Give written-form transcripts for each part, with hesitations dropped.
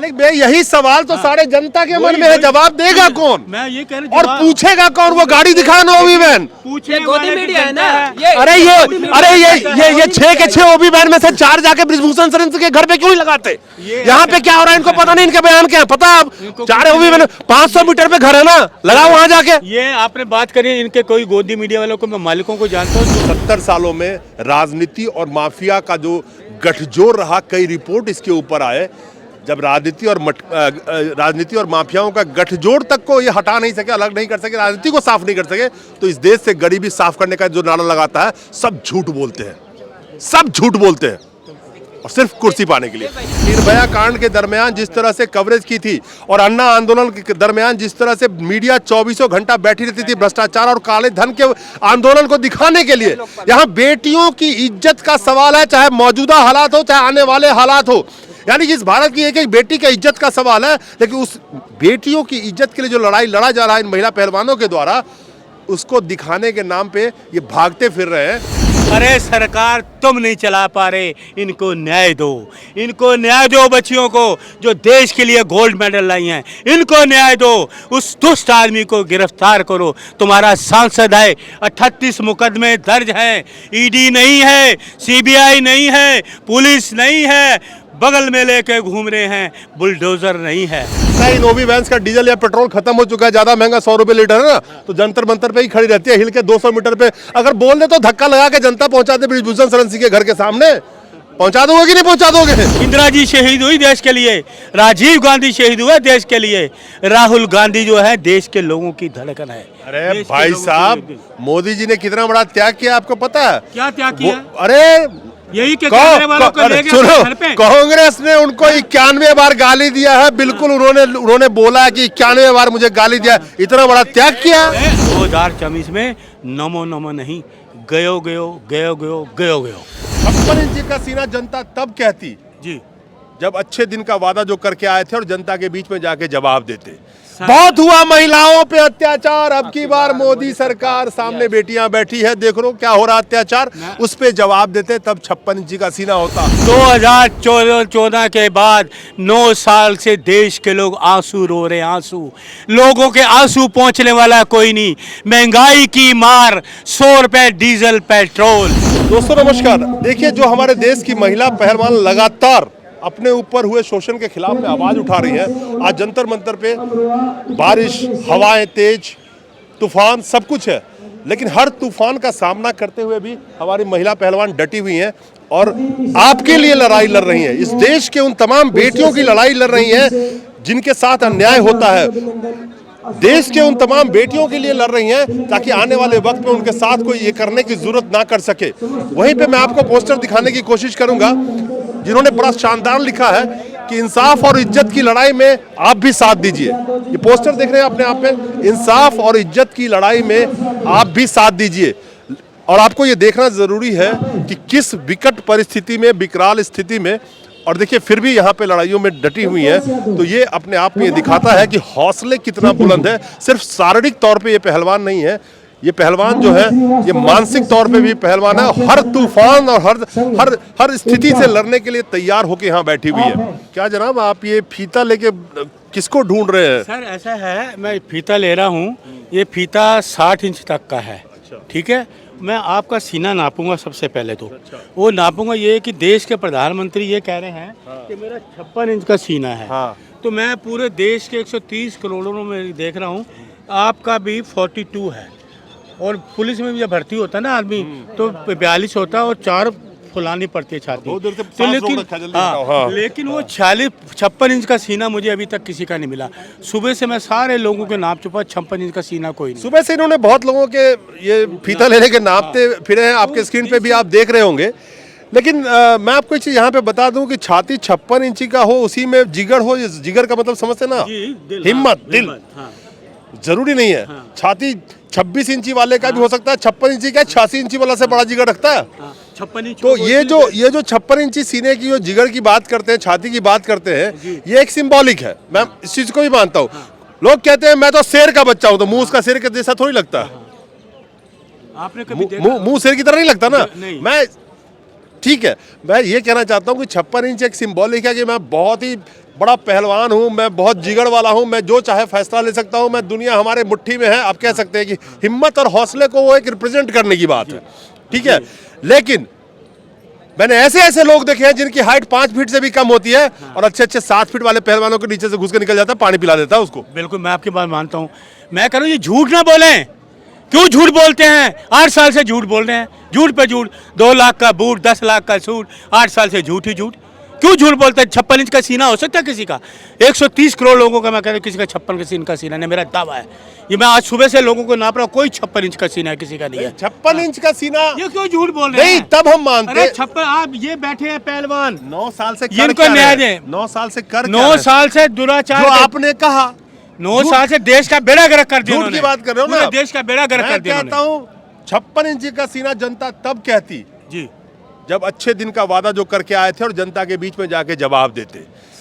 मालिक भाई यही सवाल तो सारे जनता के मन में है, जवाब देगा कौन? मैं ये कह रहा और पूछेगा कौन? वो गाड़ी दिखाना ओबी वैन। पूछे गोदी मीडिया है ना। अरे ये 6 के 6 ओबी वैन में से 4 जाके ब्रिजभूषण शरण के घर पे क्यों नहीं लगाते? यहाँ पे क्या हो रहा है इनको पता नहीं, इनके बयान क्या है पता? आप 4 ओबी वैन 500 मीटर पे घर है ना, लगाओ वहां जाके। ये आपने बात करी इनके कोई गोदी मीडिया वालों को, मैं मालिकों को जानता हूँ। 70 सालों में राजनीति और माफिया का जो गठजोड़ रहा, कई रिपोर्ट इसके ऊपर आए। जब राजनीति और माफियाओं का गठजोड़ तक को ये हटा नहीं सके, अलग नहीं कर सके, राजनीति को साफ नहीं कर सके, तो इस देश से गरीबी साफ करने का जो नारा लगाता है, सब झूठ बोलते हैं, सब झूठ बोलते हैं, और सिर्फ कुर्सी पाने के लिए। निर्भया कांड के दरमियान जिस तरह से कवरेज की थी और अन्ना आंदोलन के दरमियान जिस तरह से मीडिया 24 घंटा बैठी रहती थी भ्रष्टाचार और काले धन के आंदोलन को दिखाने के लिए, यहाँ बेटियों की इज्जत का सवाल है, चाहे मौजूदा हालात हो चाहे आने वाले हालात हो। यानी कि इस भारत की एक एक बेटी का इज्जत का सवाल है, लेकिन उस बेटियों की इज्जत के लिए जो लड़ाई लड़ा जा रहा है इन महिला पहलवानों के द्वारा, उसको दिखाने के नाम पे ये भागते फिर रहे हैं। अरे सरकार तुम नहीं चला पा रहे, इनको न्याय दो, इनको न्याय दो। बच्चियों को जो देश के लिए गोल्ड मेडल लाई हैं, इनको न्याय दो। उस दुष्ट आदमी को गिरफ्तार करो। तुम्हारा सांसद है, 38 मुकदमे दर्ज हैं, ईडी नहीं है, सीबीआई नहीं है, पुलिस नहीं है, बगल में लेके घूम रहे हैं, बुलडोजर नहीं है। इन ओबी वैन्स का डीजल या पेट्रोल खत्म हो चुका है, ज्यादा महंगा 100 रुपए लीटर है ना, तो जंतर मंतर पे ही खड़ी रहती है, हिल के 200 मीटर पे। अगर बोल दे तो धक्का लगा के जनता पहुंचा दे ब्रिजभूषण शरण सिंह के घर के सामने, पहुंचा दोगे कि नहीं पहुंचा दोगे? इंदिरा जी शहीद हुई देश के लिए, राजीव गांधी शहीद हुए देश के लिए, राहुल गांधी जो है देश के लोगों की धड़कन है। अरे भाई साहब, मोदी जी ने कितना बड़ा त्याग किया आपको पता है? क्या त्याग किया? अरे यही के वालों को ले गए घर पे। कांग्रेस ने उनको 91 बार गाली दिया है, बिल्कुल उन्होंने बोला कि 91 बार मुझे गाली दिया, इतना बड़ा त्याग किया। 2024 में नमो नमो नहीं, गयो गयो गयो गयो गयो गयो। 56 इंच का सीना जनता तब कहती जी, जब अच्छे दिन का वादा जो करके आए थे और जनता के बीच में जाके जवाब देते। बहुत हुआ महिलाओं पे अत्याचार, अब की बार मोदी सरकार सामने बेटियां बैठी है, देख लो क्या हो रहा अत्याचार, उस पे जवाब देते, तब 56 इंच का सीना होता। 2014 के बाद 9 साल से देश के लोग आंसू रो रहे, आंसू। लोगों के आंसू पहुंचने वाला कोई नहीं। महंगाई की मार, 100 रुपए डीजल पेट्रोल। दोस्तों नमस्कार। देखिए, जो हमारे देश की महिला पहलवान लगातार अपने ऊपर हुए शोषण के खिलाफ में आवाज उठा रही है। आज जंतर मंतर पे बारिश, हवाएं तेज, तूफान सब कुछ है, लेकिन हर तूफान का सामना करते हुए भी हमारी महिला पहलवान डटी हुई हैं और आपके लिए लड़ाई लड़ रही हैं। इस देश के उन तमाम बेटियों की लड़ाई लड़ रही हैं जिनके साथ अन्याय होता है। देश के उन तमाम बेटियों के लिए लड़ रही हैं ताकि आने वाले वक्त में उनके साथ कोई ये करने की जरूरत ना कर सके। वहीं पे मैं आपको पोस्टर दिखाने की कोशिश करूंगा जिन्होंने बड़ा शानदार लिखा है कि इंसाफ और इज्जत की लड़ाई में आप भी साथ दीजिए। ये पोस्टर देख रहे हैं अपने आप में, इंसाफ और इज्जत की लड़ाई में आप भी साथ दीजिए। और आपको ये देखना जरूरी है कि किस विकट परिस्थिति में, विकराल स्थिति में, और देखिए फिर भी यहाँ पे लड़ाइयों में डटी हुई है, तो ये अपने आप में ये दिखाता है कि हौसले कितना बुलंद है। सिर्फ शारीरिक तौर पे ये पहलवान नहीं है, ये पहलवान जो है ये मानसिक तौर पे भी पहलवान है। हर तूफान और हर स्थिति से लड़ने के लिए तैयार होकर यहाँ बैठी हुई है। क्या जनाब, आप ये फीता लेके किसको ढूंढ रहे हैं? सर ऐसा है, मैं फीता ले रहा हूँ, ये फीता 60 इंच तक का है। ठीक है, मैं आपका सीना नापूंगा सबसे पहले तो। वो नापूंगा ये कि देश के प्रधानमंत्री ये कह रहे हैं कि मेरा 56 इंच का सीना है। तो मैं पूरे देश के 130 करोड़ों में देख रहा हूँ, आपका भी 42 है। और पुलिस में भी जब भर्ती होता है ना आदमी, तो 42 होता है और 4 फुलानी पड़ती है छाती। तो लेकिन वो 56 इंच का सीना मुझे अभी तक किसी का नहीं मिला। सुबह से मैं सारे लोगों के नाप चुका, 56 इंच का सीना कोई नहीं। सुबह से इन्होंने बहुत लोगों के ये फीता लेने के नापते फिरे हैं, आपके स्क्रीन पे भी आप देख रहे होंगे। लेकिन मैं आपको एक चीज यहाँ पे बता दूं कि छाती 56 इंची का हो, उसी में जिगर हो। जिगर का मतलब समझते ना, हिम्मत, दिल। जरूरी नहीं है छाती 26 इंची वाले का भी हो सकता है, 56 इंची का 86 इंची वाला से बड़ा जिगर रखता है। 56 इंच। तो ये जो 56 इंची सीने की जो जिगर की बात करते हैं, छाती की बात करते हैं, ये एक सिंबॉलिक है। मैं इस चीज को भी मानता हूँ। लोग कहते हैं मैं तो शेर का बच्चा हूँ, तो मुंह उसका शेर के जैसा थोड़ी लगता है। आपने कभी मुंह शेर की तरह नहीं लगता ना। मैं ठीक है, मैं ये कहना चाहता हूँ कि 56 इंच एक सिंबॉलिक है कि मैं बहुत ही बड़ा पहलवान हूं, मैं बहुत जिगर वाला हूं, मैं जो चाहे फैसला ले सकता हूं, मैं दुनिया हमारे मुट्ठी में है। आप कह सकते हैं कि हिम्मत और हौसले को वो एक रिप्रेजेंट करने की बात है, ठीक है। लेकिन मैंने ऐसे ऐसे लोग देखे हैं जिनकी हाइट 5 फीट से भी कम होती है और अच्छे अच्छे 7 फीट वाले पहलवानों के नीचे से घुस के निकल जाता है, पानी पिला देता है उसको। बिल्कुल, मैं आपकी बात मानता हूँ। मैं कह रहा हूँ ये झूठ ना बोलें। क्यों झूठ बोलते हैं? 8 साल से झूठ बोल रहे हैं, झूठ पे झूठ। 2 लाख का बूट, 10 लाख का सूट, 8 साल से झूठ ही झूठ। क्यों झूठ बोलते हैं? 56 इंच का सीना हो सकता है किसी का? 130 करोड़ लोगों का मैं कह रहा हूँ किसी का 56 इंच का सीना नहीं, मेरा दावा है। ये मैं आज सुबह से लोगों को नाप रहा हूँ, कोई 56 इंच का सीना है किसी का नहीं है। 56 इंच का सीना? ये क्यों झूठ बोल रहे नहीं, हैं? तब हम मानते। अरे 56, आप ये बैठे हैं पहलवान, 9 साल से इनको न्याय दें। 9 साल से कर 9 साल से दुराचार, जो आपने कहा 9 साल से देश का बेड़ा गर्क कर दिया। झूठ की बात कर रहे हो ना? देश का बेड़ा गर्क कर दिया। मैं कहता हूँ 56 इंच का सीना जनता तब कहती जी, जब अच्छे दिन का वादा जो करके आए थे और जनता के बीच में जाके जवाब देते।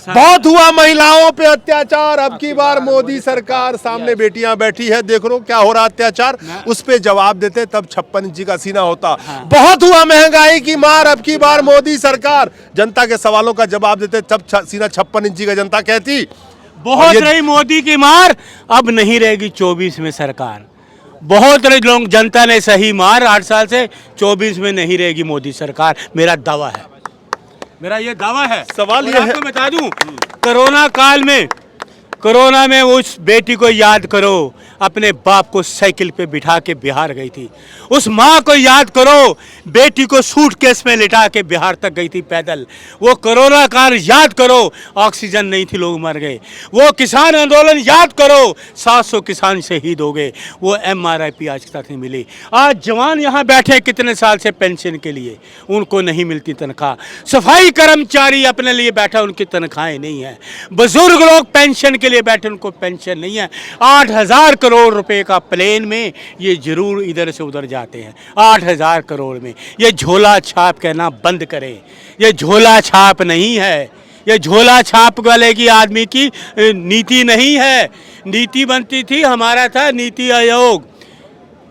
बहुत हुआ महिलाओं पे अत्याचार, अब की बार मोदी सरकार सामने बेटियां बैठी है, देख रो क्या हो रहा अत्याचार, उस पे जवाब देते, तब 56 इंच का सीना होता। बहुत हुआ महंगाई की मार, अब की बार मोदी सरकार, जनता के सवालों का जवाब देते, तब सीना 56 इंच का जनता कहती। बहुत रही मोदी की मार, अब नहीं रहेगी 24 में सरकार। बहुत रही लोग, जनता ने सही मार 8 साल से, 24 में नहीं रहेगी मोदी सरकार, मेरा दावा है, मेरा ये दावा है। सवाल ये है, आपको बता दूं, कोरोना में उस बेटी को याद करो, अपने बाप को साइकिल पे बिठा के बिहार गई थी। उस माँ को याद करो, बेटी को सूटकेस में लिटा के बिहार तक गई थी पैदल। वो कोरोना काल याद करो, ऑक्सीजन नहीं थी, लोग मर गए। वो किसान आंदोलन याद करो, 700 किसान शहीद हो गए। वो MRIP आज तक नहीं मिली। आज जवान यहाँ बैठे कितने साल से पेंशन के लिए, उनको नहीं मिलती तनख्वाह। सफाई कर्मचारी अपने लिए बैठा, उनकी तनख्वाहें नहीं है। बुजुर्ग लोग पेंशन के लिए बैठे, उनको पेंशन नहीं है। 8,000 करोड़ रुपए का प्लेन में ये जरूर इधर से उधर जाते हैं, 8,000 करोड़ में। ये झोला छाप कहना बंद करें, ये झोला छाप नहीं है, ये झोला छाप वाले की आदमी की नीति नहीं है। नीति बनती थी, हमारा था नीति आयोग,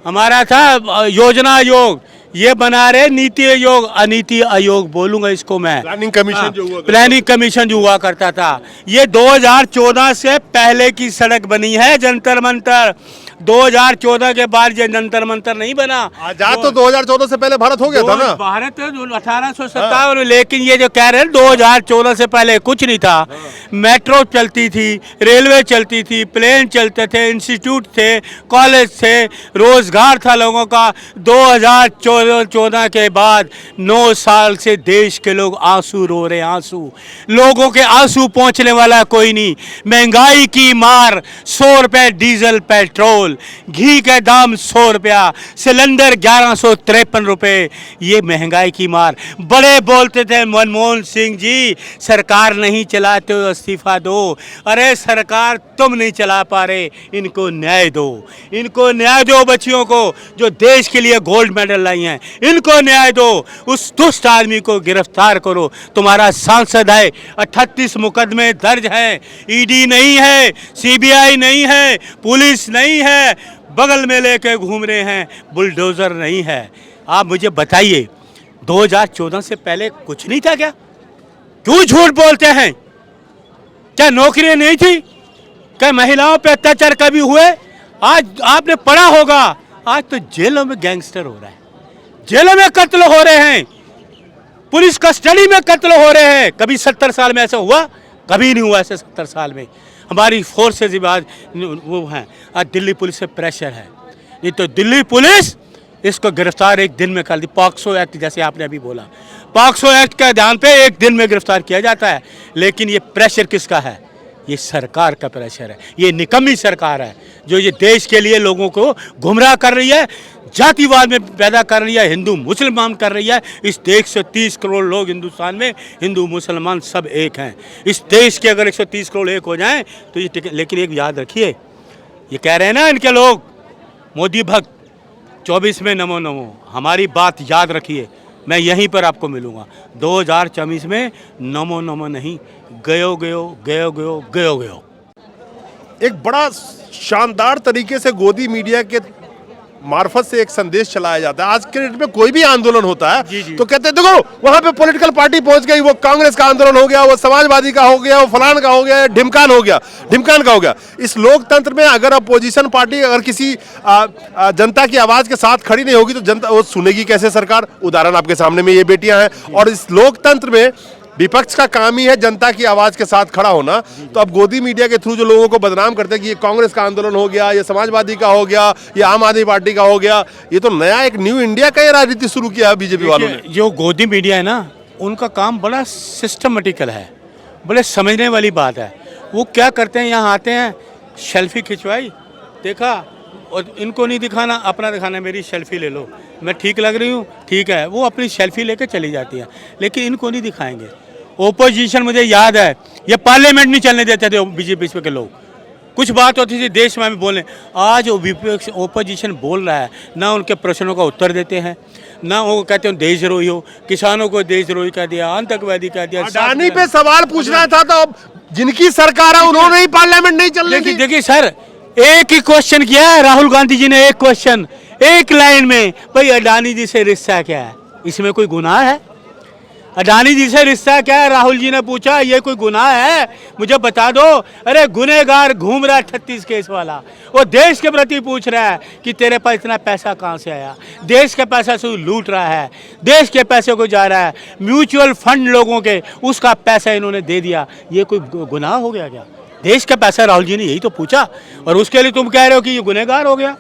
हमारा था योजना आयोग, ये बना रहे नीति आयोग, अनीति आयोग बोलूंगा इसको मैं। प्लानिंग कमीशन जो हुआ, प्लानिंग कमीशन जो हुआ करता था, ये 2014 से पहले की सड़क बनी है जंतर मंतर। 2014 के बाद ये जंतर मंतर नहीं बना। आजाद तो 2014 से पहले भारत हो गया था ना। भारत 1857, लेकिन ये जो कह रहे हैं 2014 से पहले कुछ नहीं था। मेट्रो चलती थी, रेलवे चलती थी, प्लेन चलते थे, इंस्टीट्यूट थे, कॉलेज थे, रोजगार था लोगों का। 2014 के बाद 9 साल से देश के लोग आंसू रो रहे, आंसू। लोगों के आंसू पहुंचने वाला कोई नहीं। महंगाई की मार, 100 रुपए डीजल पेट्रोल, घी का दाम 100 रुपया, सिलेंडर 1153 रुपए, ये महंगाई की मार। बड़े बोलते थे मनमोहन सिंह जी सरकार नहीं चलाते हो, इस्तीफा दो। अरे सरकार तुम नहीं चला पा रहे, इनको न्याय दो, इनको न्याय दो। बच्चियों को जो देश के लिए गोल्ड मेडल लाई हैं, इनको न्याय दो। उस दुष्ट आदमी को गिरफ्तार करो। तुम्हारा सांसद है, 38 मुकदमे दर्ज हैं, ईडी नहीं है, सीबीआई नहीं है, पुलिस नहीं है, बगल में लेके घूम रहे हैं, बुलडोजर नहीं है। आप मुझे बताइए 2014 से पहले कुछ नहीं था क्या? क्यों झूठ बोलते हैं? क्या नौकरियां नहीं थी? क्या महिलाओं पे अत्याचार कभी हुए? आज आपने पढ़ा होगा, आज तो जेलों में गैंगस्टर हो रहा है, जेलों में कत्ल हो रहे हैं, पुलिस कस्टडी में कत्ल हो रहे हैं। कभी 70 साल में ऐसा हुआ? कभी नहीं हुआ ऐसे 70 साल में। हमारी फोर्सेज आज वो हैं, आज दिल्ली पुलिस से प्रेशर है, नहीं तो दिल्ली पुलिस इसको गिरफ्तार एक दिन में कर दी। पॉक्सो एक्ट जैसे आपने अभी बोला, पॉक्सो एक्ट के ध्यान पे एक दिन में गिरफ्तार किया जाता है। लेकिन ये प्रेशर किसका है? ये सरकार का प्रेशर है। ये निकम्मी सरकार है जो ये देश के लिए लोगों को गुमराह कर रही है, जातिवाद में पैदा कर रही है, हिंदू मुसलमान कर रही है। इस देश से 30 करोड़ लोग हिंदुस्तान में, हिंदू मुसलमान सब एक हैं। इस देश के अगर 130 करोड़ एक हो जाएं तो ये, लेकिन एक याद रखिए, ये कह रहे हैं ना इनके लोग मोदी भक्त, 24 में नमो नमो, हमारी बात याद रखिए। मैं यहीं पर आपको मिलूंगा 2024 में, नमो नमो नहीं, गयो गयो गयो गयो गयो गयो। एक बड़ा शानदार तरीके से गोदी मीडिया के मार्फत से एक संदेश चलाया जाता है। आज के डेट में कोई भी आंदोलन होता है जी। तो कहते हैं देखो वहां पे पॉलिटिकल पार्टी पहुंच गई, वो कांग्रेस का आंदोलन हो गया, वो समाजवादी का हो गया, वो फलान का हो गया, ढिमकान का हो गया। इस लोकतंत्र में अगर अपोजिशन पार्टी अगर किसी जनता की आवाज के साथ खड़ी नहीं होगी तो जनता वो सुनेगी कैसे सरकार? उदाहरण आपके सामने में ये बेटियां हैं। और इस लोकतंत्र में विपक्ष का काम ही है जनता की आवाज के साथ खड़ा होना। तो अब गोदी मीडिया के थ्रू जो लोगों को बदनाम करते हैं कि ये कांग्रेस का आंदोलन हो गया, ये समाजवादी का हो गया, ये आम आदमी पार्टी का हो गया, ये तो नया एक न्यू इंडिया का ये राजनीति शुरू किया है बीजेपी वालों ने। जो गोदी मीडिया है ना, उनका काम बड़ा सिस्टमेटिकल है, बड़े समझने वाली बात है। वो क्या करते हैं, यहाँ आते हैं, सेल्फी खिंचवाई, देखा, और इनको नहीं दिखाना, अपना दिखाना, मेरी सेल्फी ले लो, मैं ठीक लग रही हूँ, ठीक है, वो अपनी सेल्फी लेकर चली जाती है, लेकिन इनको नहीं दिखाएंगे। ओपोजिशन, मुझे याद है, ये पार्लियामेंट नहीं चलने देते थे बीजेपी के लोग, कुछ बात होती थी देश में बोलें। आज विपक्ष ओपोजिशन बोल रहा है, ना उनके प्रश्नों का उत्तर देते हैं, ना वो कहते हैं देशद्रोही हो, किसानों को देशद्रोही कह दिया, आतंकवादी कह दिया। अडानी पे सवाल पूछना था तो अब जिनकी सरकार है उन्होंने ही पार्लियामेंट नहीं चलने दी। देखिए सर, एक ही क्वेश्चन किया है राहुल गांधी जी ने, एक क्वेश्चन, एक लाइन में, भाई अडानी जी से रिश्ता क्या है? इसमें कोई गुनाह है? अडानी जी से रिश्ता क्या है? राहुल जी ने पूछा, ये कोई गुनाह है? मुझे बता दो। अरे गुनहगार घूम रहा है 38 केस वाला, वो देश के प्रति पूछ रहा है कि तेरे पास इतना पैसा कहाँ से आया? देश के पैसा से लूट रहा है, देश के पैसे को जा रहा है, म्यूचुअल फंड लोगों के, उसका पैसा इन्होंने दे दिया, ये कोई गुनाह हो गया क्या? देश का पैसा, राहुल जी ने यही तो पूछा, और उसके लिए तुम कह रहे हो कि ये गुनहगार हो गया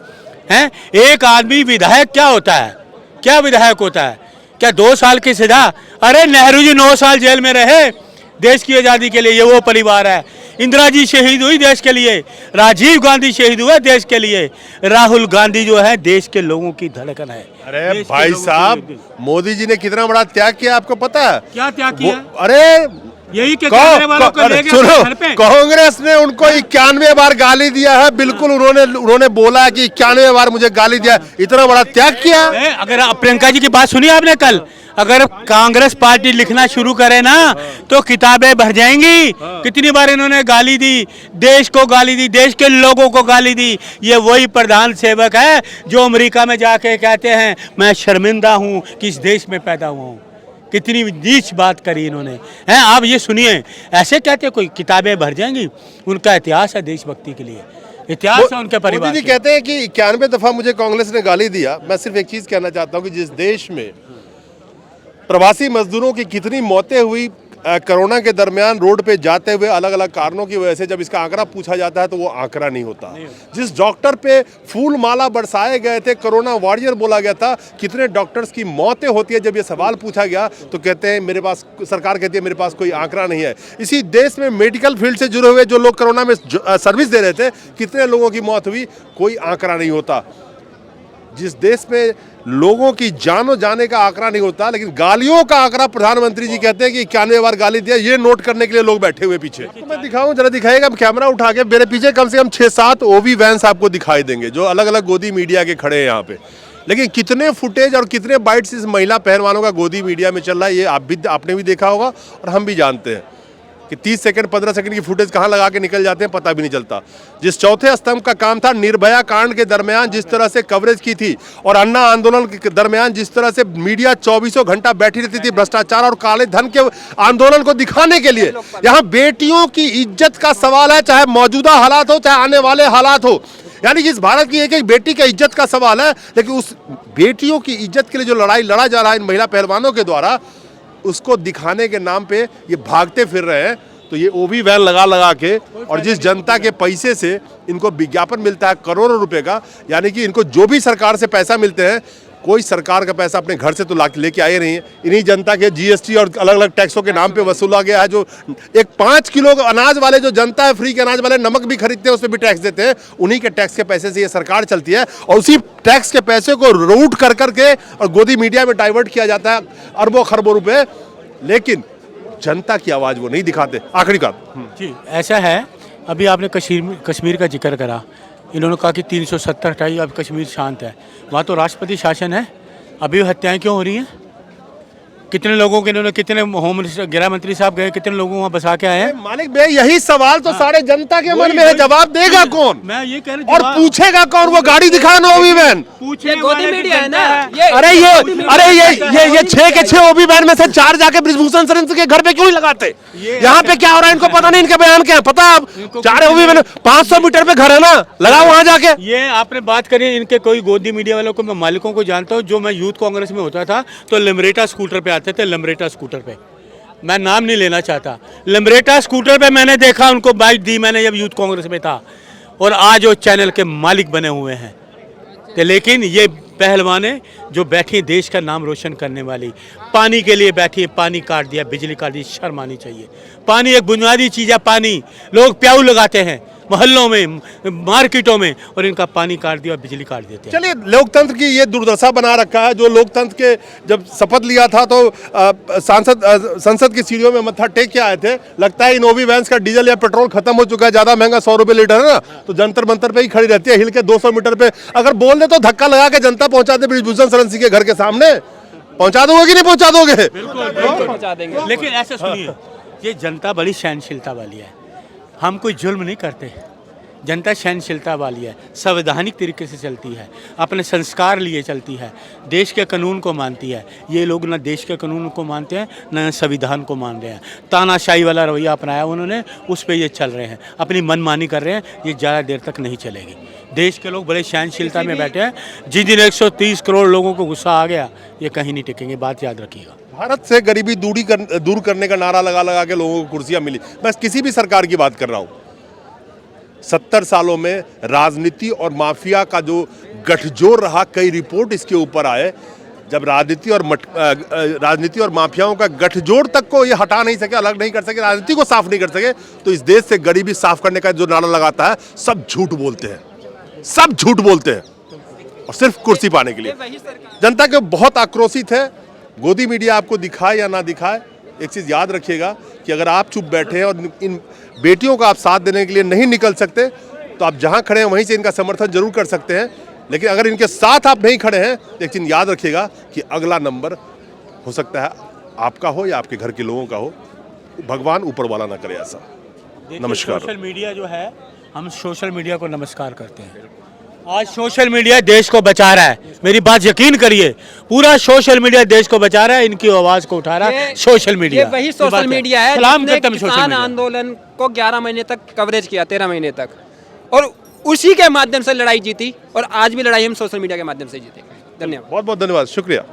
है? एक आदमी विधायक क्या होता है? क्या विधायक होता है? क्या 2 साल की सजा? अरे नेहरू जी 9 साल जेल में रहे देश की आज़ादी के लिए, ये वो परिवार है। इंदिरा जी शहीद हुई देश के लिए, राजीव गांधी शहीद हुए देश के लिए, राहुल गांधी जो है देश के लोगों की धड़कन है। अरे भाई साहब, मोदी जी ने कितना बड़ा त्याग किया आपको पता है? क्या त्याग किया? अरे यही के करने वालों को ले गए घर पे। कांग्रेस ने उनको 91 बार गाली दिया है, बिल्कुल उन्होंने बोला कि 91 बार मुझे गाली दिया, इतना बड़ा त्याग किया। अगर प्रियंका जी की बात सुनी आपने कल, अगर कांग्रेस पार्टी लिखना शुरू करे ना तो किताबें भर जाएंगी। कितनी बार इन्होंने गाली दी, देश को गाली दी, देश के लोगों को गाली दी। ये वही प्रधान सेवक है जो अमेरिका में जाके कहते हैं मैं शर्मिंदा हूँ कि इस देश में पैदा हुआ हूँ। कितनी नीच बात करी इन्होंने, हैं? आप ये सुनिए, ऐसे कहते कोई किताबें भर जाएंगी। उनका इतिहास है देशभक्ति के लिए, इतिहास है उनके परिवार। मोदी जी कहते हैं कि 91 दफा मुझे कांग्रेस ने गाली दिया। मैं सिर्फ एक चीज कहना चाहता हूं कि जिस देश में प्रवासी मजदूरों की कितनी मौतें हुई कोरोना के दरमियान रोड पे जाते हुए अलग अलग कारणों की वजह से, जब इसका आंकड़ा पूछा जाता है तो वो आंकड़ा नहीं होता। जिस डॉक्टर पे फूल माला बरसाए गए थे, कोरोना वॉरियर बोला गया था, कितने डॉक्टर्स की मौतें होती है, जब ये सवाल पूछा गया तो कहते हैं मेरे पास, सरकार कहती है मेरे पास कोई आंकड़ा नहीं है। इसी देश में मेडिकल फील्ड से जुड़े हुए जो लोग कोरोना में सर्विस दे रहे थे, कितने लोगों की मौत हुई, कोई आंकड़ा नहीं होता। जिस देश में लोगों की जानो जाने का आंकड़ा नहीं होता, लेकिन गालियों का आंकड़ा प्रधानमंत्री जी कहते हैं कि 91 बार गाली दिया, ये नोट करने के लिए लोग बैठे हुए पीछे। तो मैं दिखाऊं, जरा दिखाएगा कैमरा उठा के, मेरे पीछे कम से कम 6-7 ओवी वैन्स आपको दिखाई देंगे जो अलग अलग गोदी मीडिया के खड़े हैं यहाँ पे। लेकिन कितने फुटेज और कितने बाइट्स इस महिला पहलवानों का गोदी मीडिया में चल रहा है, ये आपने भी देखा होगा और हम भी जानते हैं कि 30 सेकंड 15 सेकंड की फुटेज कहां लगा के निकल जाते हैं पता भी नहीं चलता। जिस चौथे स्तंभ का काम था निर्भया कांड के दरमियान जिस तरह से कवरेज की थी, और अन्ना आंदोलन के दरमियान जिस तरह से मीडिया 24 घंटा बैठी रहती थी भ्रष्टाचार और काले धन के आंदोलन को दिखाने के लिए। यहाँ बेटियों की इज्जत का सवाल है, चाहे मौजूदा हालात हो चाहे आने वाले हालात हो। यानी कि इस भारत की एक एक बेटी की इज्जत का सवाल है, लेकिन उस बेटियों की इज्जत के लिए जो लड़ाई लड़ा जा रहा है इन महिला पहलवानों के द्वारा, उसको दिखाने के नाम पे ये भागते फिर रहे हैं। तो ये ओवी वैन लगा के, और जिस जनता के पैसे से इनको विज्ञापन मिलता है करोड़ों रुपए का, यानी कि इनको जो भी सरकार से पैसा मिलते हैं, कोई सरकार का पैसा अपने घर से तो लेके आए नहीं है, इन्हीं जनता के जीएसटी और अलग अलग टैक्सों के नाम पे वसूला गया है। जो एक 5 किलो अनाज वाले जो जनता है, फ्री के अनाज वाले नमक भी खरीदते हैं, उस पर भी टैक्स देते हैं, उन्हीं के टैक्स के पैसे से ये सरकार चलती है। और उसी टैक्स के पैसे को रूट कर करके और गोदी मीडिया में डाइवर्ट किया जाता है अरबों खरबों रुपए, लेकिन जनता की आवाज वो नहीं दिखाते। आखिरी का जी ऐसा है, अभी आपने कश्मीर का जिक्र करा, इन्होंने कहा कि 370 हटाई, अब कश्मीर शांत है। वहाँ तो राष्ट्रपति शासन है, अभी हत्याएं क्यों हो रही हैं? कितने लोगों के इन्होंने, कितने होम मिनिस्टर, गृह मंत्री साहब गए, कितने लोगों को वहाँ बसा के आए हैं? मालिक भाई यही सवाल तो सारे जनता के मन में है, जवाब देगा कौन मैं ये कह और पूछेगा कौन? वो गाड़ी दिखाना ओबी वैन। पूछे गोदी मीडिया है ना अरे ये 6 के 6 ओबी वैन में से 4 जाके ब्रिजभूषण शरण के घर पे क्यों नहीं लगाते? यहाँ पे क्या हो रहा है इनको पता नहीं, इनके बयान क्या है पता? आप 4 ओबी वैन 500 मीटर पे घर है ना, लगाओ वहां जाके। ये आपने बात करी इनके कोई गोदी मीडिया वालों को, मैं मालिकों को जानता हूँ। जो मैं यूथ कांग्रेस में होता था तो लमरेटा स्कूटर पे आते थे, लमरेटा स्कूटर पे, मैं नाम नहीं लेना चाहता, लमरेटा स्कूटर पे मैंने देखा उनको, बाइक दी मैंने जब यूथ कांग्रेस में था, और आज वो चैनल के मालिक बने हुए हैं। तो लेकिन ये पहलवाने जो बैठी देश का नाम रोशन करने वाली, पानी के लिए बैठी है, पानी काट दिया, बिजली काट दी, शर्म आनी चाहिए। पानी एक बुनियादी चीज़ है, पानी लोग प्याऊ लगाते हैं मोहल्लों में, मार्केटों में, और इनका पानी काट दिया, बिजली काट देते हैं। चलिए, लोकतंत्र की ये दुर्दशा बना रखा है। जो लोकतंत्र के जब शपथ लिया था तो संसद की सीढ़ियों में मत्था टेक के आए थे। लगता है इन ओबी वैन्स का डीजल या पेट्रोल खत्म हो चुका है, ज्यादा महंगा 100 रुपए लीटर है ना, तो जंतर मंतर पे ही खड़ी रहती है, हिल के 200 मीटर पे। अगर बोल दे तो धक्का लगा के जनता पहुंचा दे ब्रिजभूषण शरण सिंह के घर के सामने, पहुंचा दोगे कि नहीं पहुंचा दोगे? पहुंचा देंगे। लेकिन ऐसे सुनिए, ये जनता बड़ी सहनशीलता वाली है, हम कोई जुल्म नहीं करते। जनता सहनशीलता वाली है, संवैधानिक तरीके से चलती है, अपने संस्कार लिए चलती है, देश के कानून को मानती है। ये लोग ना देश के कानून को मानते हैं, ना संविधान को मान रहे हैं। तानाशाही वाला रवैया अपनाया उन्होंने, उस पर ये चल रहे हैं, अपनी मनमानी कर रहे हैं। ये ज़्यादा देर तक नहीं चलेगी। देश के लोग बड़े सहनशीलता में बैठे हैं। जिस दिन 130 करोड़ लोगों को गुस्सा आ गया, ये कहीं नहीं टिकेंगे, बात याद रखिएगा। भारत से गरीबी दूर करने का नारा लगा लगा के लोगों को कुर्सियां मिली। बस किसी भी सरकार की बात कर रहा हूँ, 70 सालों में राजनीति और माफिया का जो गठजोड़ रहा, कई रिपोर्ट इसके ऊपर आए। जब राजनीति और माफियाओं का गठजोड़ तक को ये हटा नहीं सके, अलग नहीं कर सके, राजनीति को साफ नहीं कर सके, तो इस देश से गरीबी साफ करने का जो नारा लगाता है, सब झूठ बोलते हैं, सब झूठ बोलते हैं, और सिर्फ कुर्सी पाने के लिए। जनता के बहुत आक्रोशित है। गोदी मीडिया आपको दिखाए या ना दिखाए, एक चीज़ याद रखिएगा कि अगर आप चुप बैठे हैं और इन बेटियों का आप साथ देने के लिए नहीं निकल सकते, तो आप जहां खड़े हैं वहीं से इनका समर्थन जरूर कर सकते हैं। लेकिन अगर इनके साथ आप नहीं खड़े हैं, तो एक चीज़ याद रखिएगा कि अगला नंबर हो सकता है आपका हो या आपके घर के लोगों का हो। भगवान ऊपर वाला ना करे ऐसा। नमस्कार। सोशल मीडिया जो है, हम सोशल मीडिया को नमस्कार करते हैं। आज सोशल मीडिया देश को बचा रहा है, मेरी बात यकीन करिए, पूरा सोशल मीडिया देश को बचा रहा है, इनकी आवाज को उठा रहा है सोशल मीडिया। ये वही सोशल मीडिया है सलाम जिसने करता हूं सोशल किसान मीडिया। आंदोलन को 11 महीने तक कवरेज किया, 13 महीने तक, और उसी के माध्यम से लड़ाई जीती, और आज भी लड़ाई हम सोशल मीडिया के माध्यम से जीतेंगे। धन्यवाद। बहुत बहुत धन्यवाद, शुक्रिया।